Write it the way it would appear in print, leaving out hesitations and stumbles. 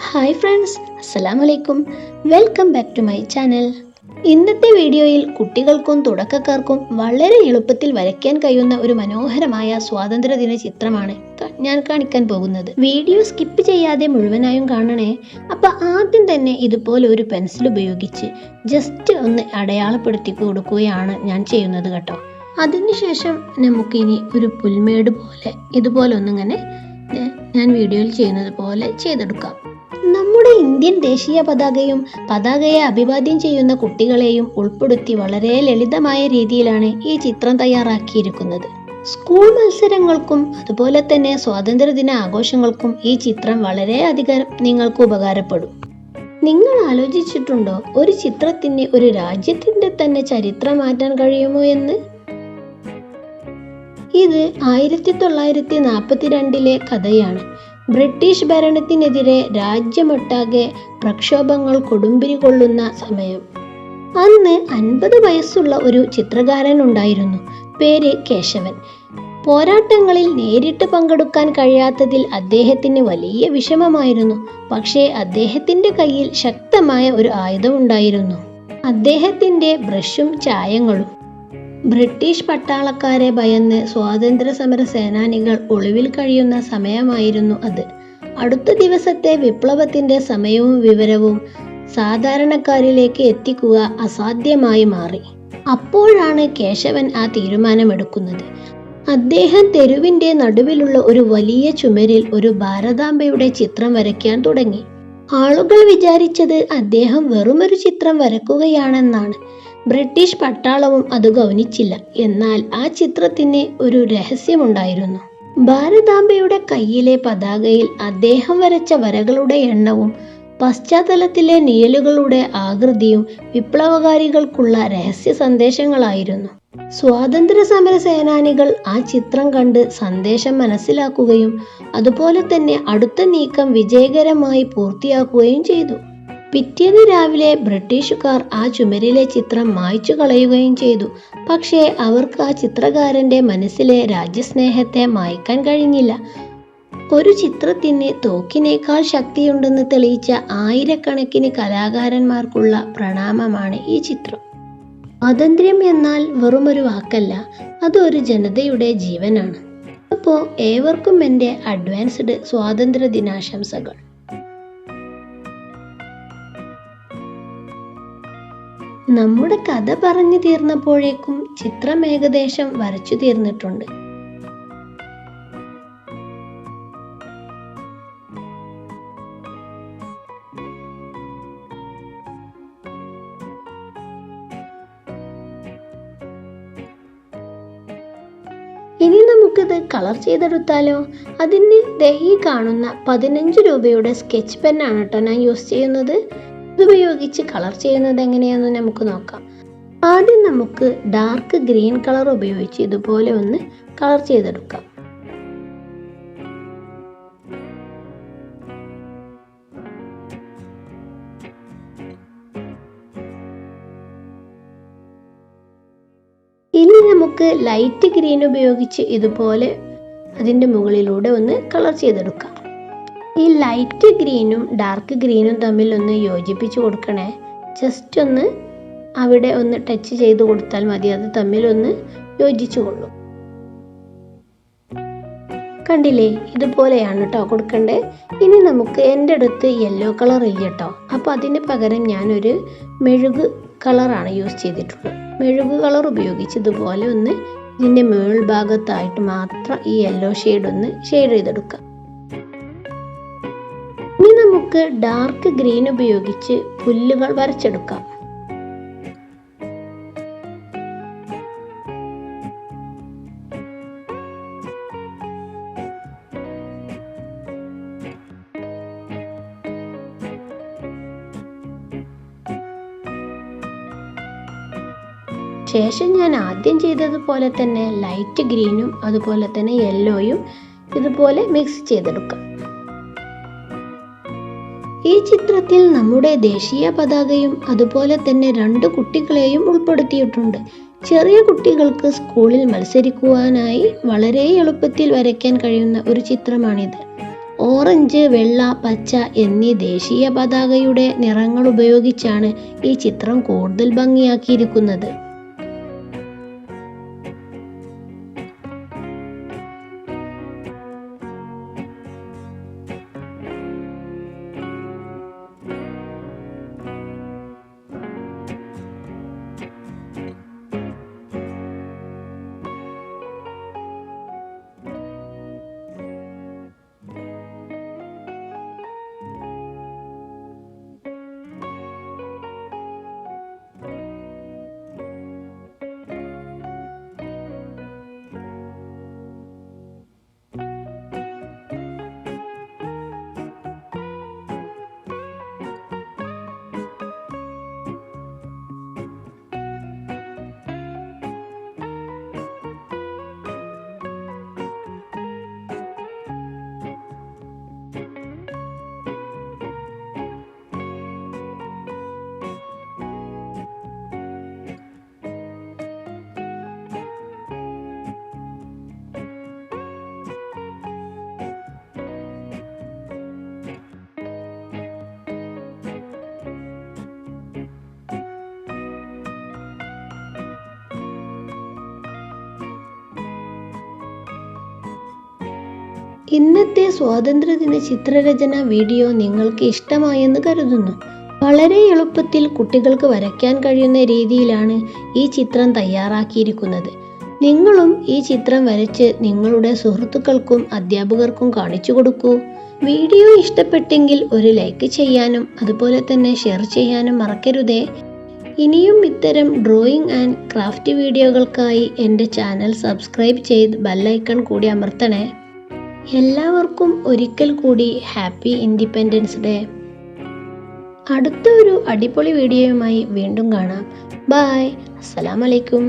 Hi friends, അസ്സലാമു അലൈക്കും. Welcome back to my channel. ഇന്നത്തെ വീഡിയോയിൽ കുട്ടികൾക്കും തുടക്കക്കാർക്കും വളരെ എളുപ്പത്തിൽ വരയ്ക്കാൻ കഴിയുന്ന ഒരു മനോഹരമായ സ്വാതന്ത്ര്യദിന ചിത്രമാണ് ഞാൻ കാണിക്കാൻ പോകുന്നത്. വീഡിയോ സ്കിപ്പ് ചെയ്യാതെ മുഴുവനായും കാണണേ. അപ്പോൾ ആദ്യം തന്നെ ഇതുപോലെ ഒരു പെൻസിൽ ഉപയോഗിച്ച് ജസ്റ്റ് ഒന്ന് അടയാളപ്പെടുത്തി കൊടുക്കുകയാണ് ഞാൻ ചെയ്യുന്നത് കേട്ടോ. അതിനുശേഷം നമുക്കിനി ഒരു പുൽമേട് പോലെ ഇതുപോലെ ഒന്നിങ്ങനെ ഞാൻ വീഡിയോയിൽ ചെയ്യുന്നത് പോലെ ചെയ്തെടുക്കാം. നമ്മുടെ ഇന്ത്യൻ ദേശീയ പതാകയെ അഭിവാദ്യം ചെയ്യുന്ന കുട്ടികളെയും ഉൾപ്പെടുത്തി വളരെ ലളിതമായ രീതിയിലാണ് ഈ ചിത്രം തയ്യാറാക്കിയിരിക്കുന്നത്. സ്കൂൾ മത്സരങ്ങൾക്കും അതുപോലെ തന്നെ സ്വാതന്ത്ര്യദിന ആഘോഷങ്ങൾക്കും ഈ ചിത്രം വളരെയധികം നിങ്ങൾക്ക് ഉപകാരപ്പെടും. നിങ്ങൾ ആലോചിച്ചിട്ടുണ്ടോ, ഒരു ചിത്രത്തിന് ഒരു രാജ്യത്തിന്റെ തന്നെ ചരിത്രം മാറ്റാൻ കഴിയുമോ എന്ന്? ഇത് 1942 കഥയാണ്. ബ്രിട്ടീഷ് ഭരണത്തിനെതിരെ രാജ്യമൊട്ടാകെ പ്രക്ഷോഭങ്ങൾ കൊടുമ്പിരി കൊള്ളുന്ന സമയം. അന്ന് 50 വയസ്സുള്ള ഒരു ചിത്രകാരൻ ഉണ്ടായിരുന്നു. പേര് കേശവൻ. പോരാട്ടങ്ങളിൽ നേരിട്ട് പങ്കെടുക്കാൻ കഴിയാത്തതിൽ അദ്ദേഹത്തിന് വലിയ വിഷമമായിരുന്നു. പക്ഷേ അദ്ദേഹത്തിന്റെ കയ്യിൽ ശക്തമായ ഒരു ആയുധം ഉണ്ടായിരുന്നു. അദ്ദേഹത്തിന്റെ ബ്രഷും ചായങ്ങളും. ബ്രിട്ടീഷ് പട്ടാളക്കാരെ ഭയന്ന് സ്വാതന്ത്ര്യ സമര സേനാനികൾ ഒളിവിൽ കഴിയുന്ന സമയമായിരുന്നു അത്. അടുത്ത ദിവസത്തെ വിപ്ലവത്തിന്റെ സമയവും വിവരവും സാധാരണക്കാരിലേക്ക് എത്തിക്കുക അസാധ്യമായി മാറി. അപ്പോഴാണ് കേശവൻ ആ തീരുമാനമെടുക്കുന്നത്. അദ്ദേഹം തെരുവിന്റെ നടുവിലുള്ള ഒരു വലിയ ചുമരിൽ ഒരു ഭാരതാംബയുടെ ചിത്രം വരയ്ക്കാൻ തുടങ്ങി. ആളുകൾ വിചാരിച്ചത് അദ്ദേഹം വെറുമൊരു ചിത്രം വരക്കുകയാണെന്നാണ്. ബ്രിട്ടീഷ് പട്ടാളവും അത് ഗൗനിച്ചില്ല. എന്നാൽ ആ ചിത്രത്തിന് ഒരു രഹസ്യമുണ്ടായിരുന്നു. ഭാരതാംബയുടെ കയ്യിലെ പതാകയിൽ അദ്ദേഹം വരച്ച വരകളുടെ എണ്ണവും പശ്ചാത്തലത്തിലെ നിഴലുകളുടെ ആകൃതിയും വിപ്ലവകാരികൾക്കുള്ള രഹസ്യ സന്ദേശങ്ങളായിരുന്നു. സ്വാതന്ത്ര്യ സമര സേനാനികൾ ആ ചിത്രം കണ്ട് സന്ദേശം മനസ്സിലാക്കുകയും അതുപോലെ തന്നെ അടുത്ത നീക്കം വിജയകരമായി പൂർത്തിയാക്കുകയും ചെയ്തു. പിറ്റേന്ന് രാവിലെ ബ്രിട്ടീഷുകാർ ആ ചുമരിലെ ചിത്രം മായ്ച്ചു കളയുകയും ചെയ്തു. പക്ഷേ അവർക്ക് ആ ചിത്രകാരന്റെ മനസ്സിലെ രാജ്യസ്നേഹത്തെ മായ്ക്കാൻ കഴിഞ്ഞില്ല. ഒരു ചിത്രത്തിന് തോക്കിനേക്കാൾ ശക്തിയുണ്ടെന്ന് തെളിയിച്ച ആയിരക്കണക്കിന് കലാകാരന്മാർക്കുള്ള പ്രണാമമാണ് ഈ ചിത്രം. സ്വാതന്ത്ര്യം എന്നാൽ വെറുമൊരു വാക്കല്ല, അതൊരു ജനതയുടെ ജീവനാണ്. അപ്പോൾ ഏവർക്കും എൻ്റെ അഡ്വാൻസ്ഡ് സ്വാതന്ത്ര്യ ദിനാശംസകൾ. നമ്മുടെ കഥ പറഞ്ഞു തീർന്നപ്പോഴേക്കും ചിത്രം ഏകദേശം വരച്ചു തീർന്നിട്ടുണ്ട്. ഇനി നമുക്കിത് കളർ ചെയ്തെടുത്താലോ? അതിന് ഈ കാണുന്ന 15 രൂപയുടെ സ്കെച്ച് പെന്നാണ് കേട്ടോ ഞാൻ യൂസ് ചെയ്യുന്നത്. ഇതുപയോഗിച്ച് കളർ ചെയ്യുന്നത് എങ്ങനെയാണെന്ന് നമുക്ക് നോക്കാം. ആദ്യം നമുക്ക് ഡാർക്ക് ഗ്രീൻ കളർ ഉപയോഗിച്ച് ഇതുപോലെ ഒന്ന് കളർ ചെയ്തെടുക്കാം. ഇനി നമുക്ക് ലൈറ്റ് ഗ്രീൻ ഉപയോഗിച്ച് ഇതുപോലെ അതിൻ്റെ മുകളിലൂടെ ഒന്ന് കളർ ചെയ്തെടുക്കാം. ഈ ലൈറ്റ് ഗ്രീനും ഡാർക്ക് ഗ്രീനും തമ്മിൽ ഒന്ന് യോജിപ്പിച്ച് കൊടുക്കണേ. ജസ്റ്റ് ഒന്ന് അവിടെ ഒന്ന് ടച്ച് ചെയ്ത് കൊടുത്താൽ മതി, അത് തമ്മിലൊന്ന് യോജിച്ചു കൊള്ളും. കണ്ടില്ലേ, ഇതുപോലെയാണ് കേട്ടോ കൊടുക്കണ്ടേ. ഇനി നമുക്ക് എൻ്റെ അടുത്ത് യെല്ലോ കളർ ഇല്ല കേട്ടോ, അപ്പോൾ അതിന് പകരം ഞാനൊരു മെഴുക് കളറാണ് യൂസ് ചെയ്തിട്ടുള്ളത്. മെഴുക് കളർ ഉപയോഗിച്ച് ഇതുപോലെ ഒന്ന് ഇതിൻ്റെ മേൾഭാഗത്തായിട്ട് മാത്രം ഈ യെല്ലോ ഷെയ്ഡ് ചെയ്തെടുക്കാം. ഇനി നമുക്ക് ഡാർക്ക് ഗ്രീൻ ഉപയോഗിച്ച് പുല്ലുകൾ വരച്ചെടുക്കാം. ശേഷം ഞാൻ ആദ്യം ചെയ്തതുപോലെ തന്നെ ലൈറ്റ് ഗ്രീനും അതുപോലെ തന്നെ യെല്ലോയും ഇതുപോലെ മിക്സ് ചെയ്തെടുക്കാം. ഈ ചിത്രത്തിൽ നമ്മുടെ ദേശീയ പതാകയും അതുപോലെ തന്നെ 2 കുട്ടികളെയും ഉൾപ്പെടുത്തിയിട്ടുണ്ട്. ചെറിയ കുട്ടികൾക്ക് സ്കൂളിൽ മത്സരിക്കുവാനായി വളരെ എളുപ്പത്തിൽ വരയ്ക്കാൻ കഴിയുന്ന ഒരു ചിത്രമാണിത്. ഓറഞ്ച്, വെള്ള, പച്ച എന്നീ ദേശീയ പതാകയുടെ നിറങ്ങൾ ഉപയോഗിച്ചാണ് ഈ ചിത്രം കൂടുതൽ ഭംഗിയാക്കിയിരിക്കുന്നത്. ഇന്നത്തെ സ്വാതന്ത്ര്യദിന ചിത്രരചന വീഡിയോ നിങ്ങൾക്ക് ഇഷ്ടമായെന്ന് കരുതുന്നു. വളരെ എളുപ്പത്തിൽ കുട്ടികൾക്ക് വരയ്ക്കാൻ കഴിയുന്ന രീതിയിലാണ് ഈ ചിത്രം തയ്യാറാക്കിയിരിക്കുന്നത്. നിങ്ങളും ഈ ചിത്രം വരച്ച് നിങ്ങളുടെ സുഹൃത്തുക്കൾക്കും അധ്യാപകർക്കും കാണിച്ചു കൊടുക്കൂ. വീഡിയോ ഇഷ്ടപ്പെട്ടെങ്കിൽ ഒരു ലൈക്ക് ചെയ്യാനും അതുപോലെ തന്നെ ഷെയർ ചെയ്യാനും മറക്കരുതേ. ഇനിയും ഇത്തരം ഡ്രോയിങ് ആൻഡ് ക്രാഫ്റ്റ് വീഡിയോകൾക്കായി എൻ്റെ ചാനൽ സബ്സ്ക്രൈബ് ചെയ്ത് ബെല്ലൈക്കൺ കൂടി അമർത്തണേ. എല്ലാവർക്കും ഒരിക്കൽ കൂടി ഹാപ്പി ഇൻഡിപെൻഡൻസ് ഡേ. അടുത്ത ഒരു അടിപൊളി വീഡിയോയുമായി വീണ്ടും കാണാം. ബൈ. അസ്സലാമു അലൈക്കും.